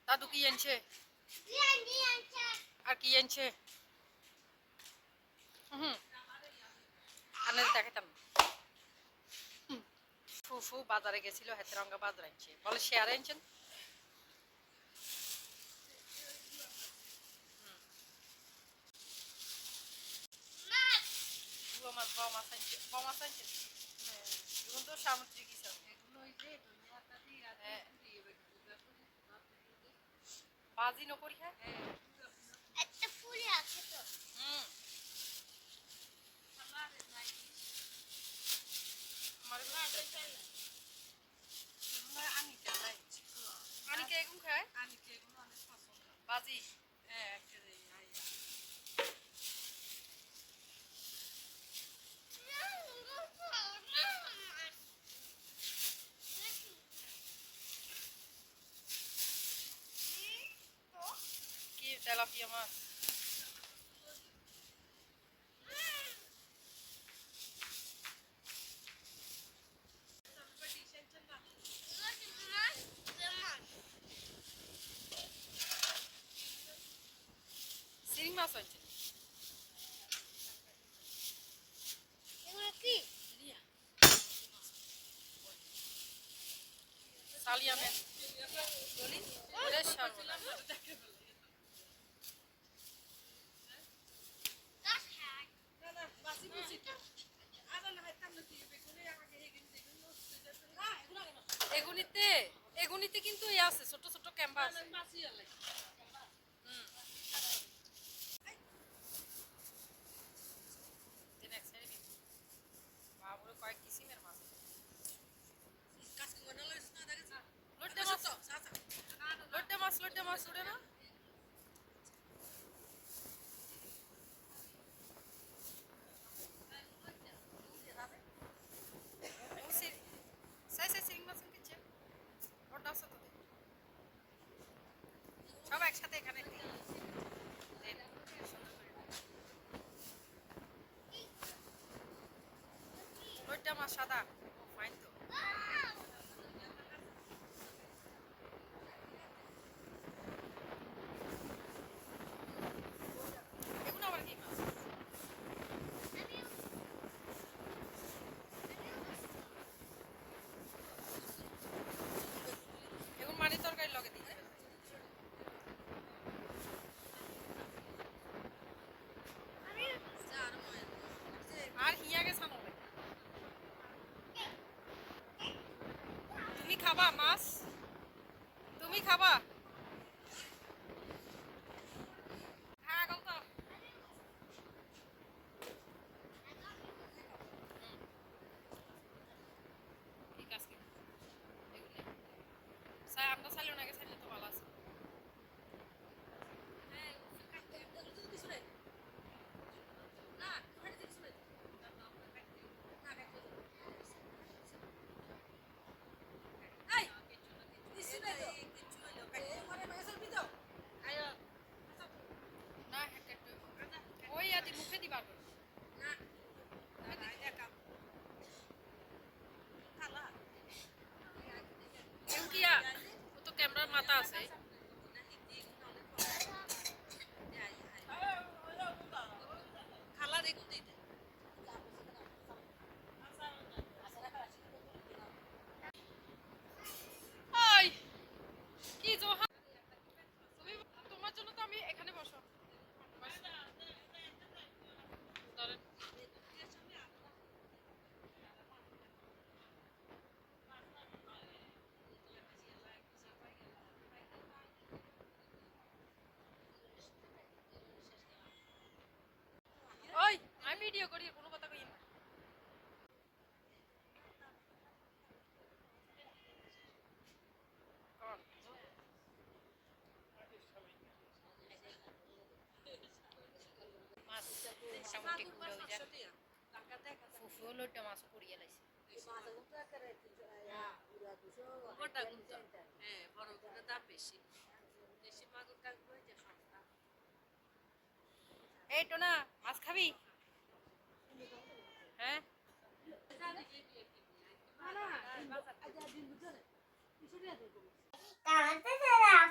দাদু কি এনেছে? আর কি এনেছে? আপনাদের দেখাতাম। ফুফু বাজারে গেছিল, হেতেরঙ্গা বাজার আনছে। বলে শেয়ার আনছেন। মাছ আনছে, মাছ আনছে। এগুলো তো সামুদ্রিক হিসাব। বাজি নকরি হ্যাঁ। একটা ফুল আছে তো। আনিকে এগুলো খায়? আনিকে এগুলো অনেক পছন্দ। বাজি? হ্যাঁ, একেবারে। কি তেলাপিয়া মাছ? শিং মাছ হয়েছে। সালিয়া মেন এগুনিতে কিন্তু ইয়ে আছে, ছোট ছোট ক্যাম্বা আছে। বাবুরে কয়েক কিসিমের মাছ। লইট্টা মাছ উড়ে না? সব একসাথে এখানে লইট্টা মাছ সাদা ফাইন তো। এগুলো আবার কি মাছ? এগুলো মানে তরকারি লগে দিই। আর হিয়া গেছে না? তুমি খাবা মাছ? তুমি খাবা? হ্যাঁ গল্প। ঠিক আছে। আমরা চাইলেও নাকি চাইলে তো ভালো আছে। ওই আদি মুখে দিবার ও তো ক্যামেরার মাথা আছে। কি জোহা, তুমি তোমার জন্য তো আমি এখানে বসো। ওই আমি ভিডিও করি, কোনো কথা কই না। মোটামুটি কুড়ে হয়ে যায়। ফুফু লইট্টা মাছ পুড়িয়ে লাইছে। এই টোনা মাছ খাবি? হ্যাঁ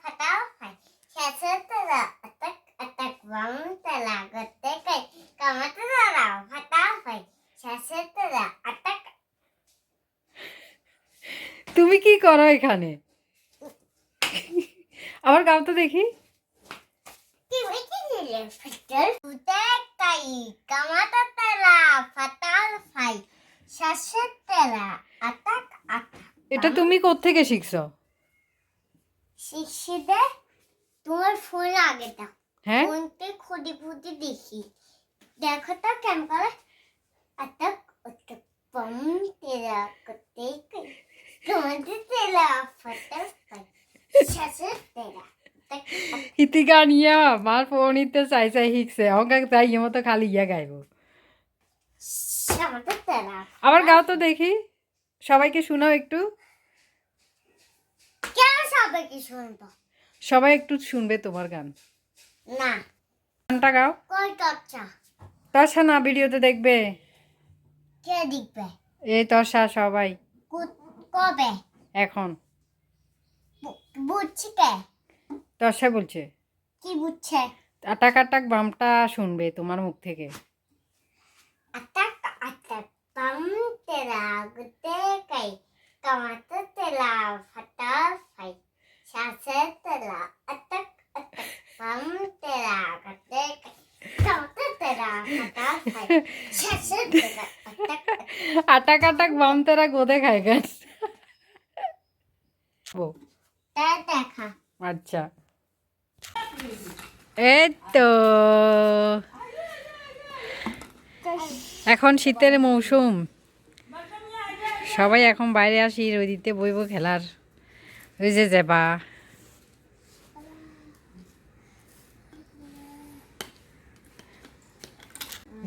ফাটাও তুমি কি করো এখানে? আবার গাও তো দেখি। এটা তুমি কোত্থেকে শিখছো? শিখছিতে তোমার ফোন আগে দাও। হ্যাঁ ফোনতে খুঁটি খুঁটি দেখি, দেখো তো কেমন করে আটক আটক পম তেরা করতে তোমাদের তেরা ফাটার ফাই শেষে তেরা ইতিকা নিয়া মার ফোন ইতে চাই চাই শিখছে অঙ্কা তাই মতো খালি ইয়া গাইব। আমাদের তেরা আবার গাও তো দেখি, সবাইকে শোনাও একটু। কেন সবাইকে শুনবো? সবাই একটু শুনবে তোমার গান। না, গানটা গাও। কই কাচ্চা তর্ষা না ভিডিওতে দেখবে। কে দেখবে? এই তর্ষা সবাই। কবে? এখন বুঝছি কে? তর্ষা বলছে। কি বুঝছে? আটাক আটাক বামটা শুনবে তোমার মুখ থেকে। attack attack pam tera gute kai kamata tera fata fai shase tera attack attack pam tera gute kai kamata tera fata fai shase tera attack আটাক আটাক বাম তেরা গোদে খায় গান। ta দেখা। আচ্ছা এই তো এখন শীতের মৌসুম, সবাই এখন বাইরে আসি রোদিতে বইব খেলার। ওই যে যাবা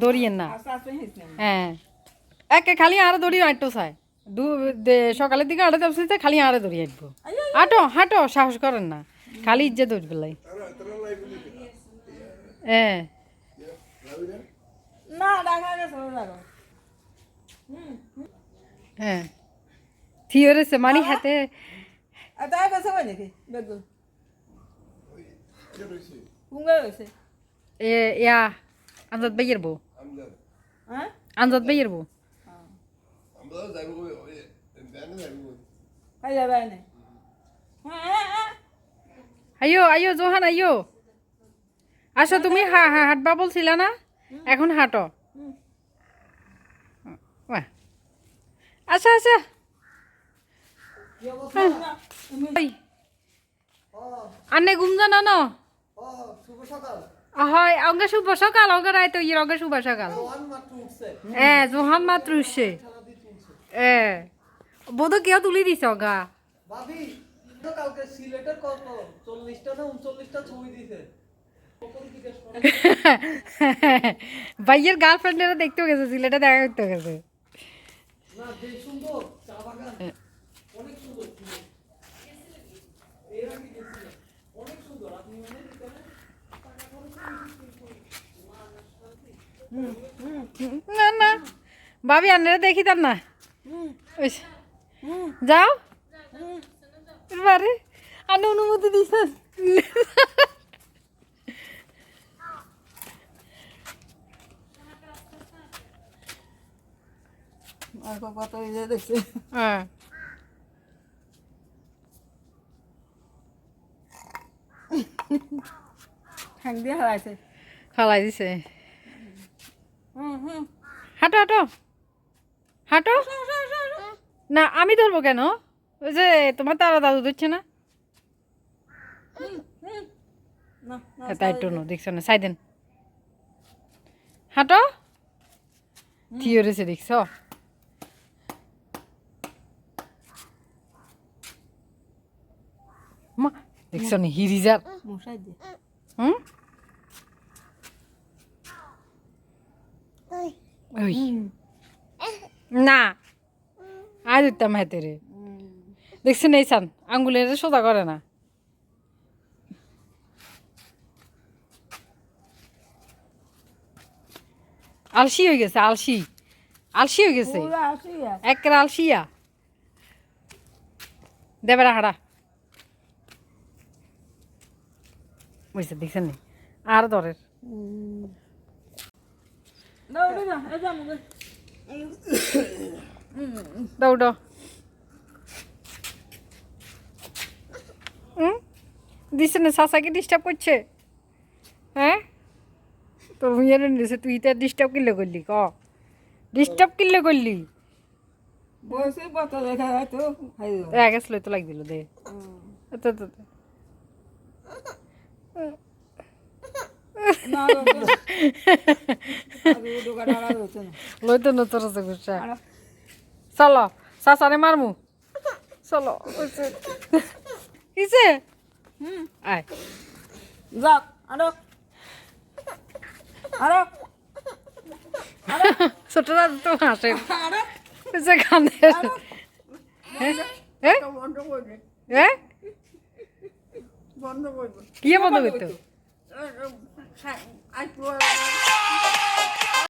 দড়িয়েন না। হ্যাঁ একে খালি আরো দড়ি আটটো চায় সকালের দিকে আড়ে যাচ্ছে খালি আড়ে দড়ি আটবো। আটো হাঁটো সাহস করেন না, খালি ইজ্জত দৌড় পেলাই। হ্যাঁ হ্যাঁ থিওরেছে মানে হাতে ইয়া আঞ্জাদ বাইয়ের বউ, আঞ্জাদ বাইয়ের বউ। আইয়ো আইয়ো জোহান আইয়ো, আসো তুমি হাঁটবা বলছিলা না, এখন হাঁটো। বাহ আচ্ছা আচ্ছা আন্নে ঘুম জানা ন হয় অঙ্গে শুভ সকাল অঙ্গে রাইতো ইয়ের অঙ্গে শুভ সকাল। হ্যাঁ জোহান মাত্র উঠছে। হ্যাঁ বোধ কেউ তুলি দিছ গা। কালকে সিলেটের কত 40টা না 39টা ছবি দিছে। ভাইয়ের গার্লফ্রেন্ডেরা দেখতেও গেছে, সিলেটে দেখা করতে গেছে। না যে সুন্দর চা বাগান অনেক সুন্দর ছিল। এর আগে গেছিলাম অনেক সুন্দর। আপনি মনে দিতে না না ভাবি আন্নারা দেখি তার না যাও বারে আন্না অনুমতি দিস। আর কত ইয়ে দেখছে। হ্যাঁ হ্যাং দিয়ে হারাইছে, খালাই দিছে। হাঁটো হাঁটো হাঁটো। না আমি ধরবো কেন, ওই যে তোমার তারা দাদু ধরছে না। তাই একটু দেখছো না সাইদেন হাঁটো থিওরেছে দেখছ। মা দেখছো নি হিরিজার। হুম ওই না আজ উঠতাম হাতে রে দেখছি নেই সান আঙ্গুলের সোজা করে না। আলসি হয়ে গেছে, আলসি আলসি হয়ে গেছে একের আলসিয়া। দেবেরা হাড়া বুঝছে দেখছেন নি আর দরের দৌড় দিছে না চাচাকে ডিস্টার্ব করছে হ্যাঁ তোর ভুঁইয়ার নিছে তুই তো ডিস্টার্ব কিনলে করলি ক ডিস্টার্ব কিনলে করলি বসে বতা দেখা যায় তো খাই গেছিল তো লাগ দিল দে তো তো তো। না দোকান আর হচ্ছে না লইতো না তোর আছে গুসা চলো চাচারে মারমু চলো কিসে আয় যাক আরো আরো ছোটরা তো হাসে আরো সে কান্দে হ্যাঁ বন্ধ করবে হ্যাঁ বন্ধ করবে কি বন্ধ করতো আজ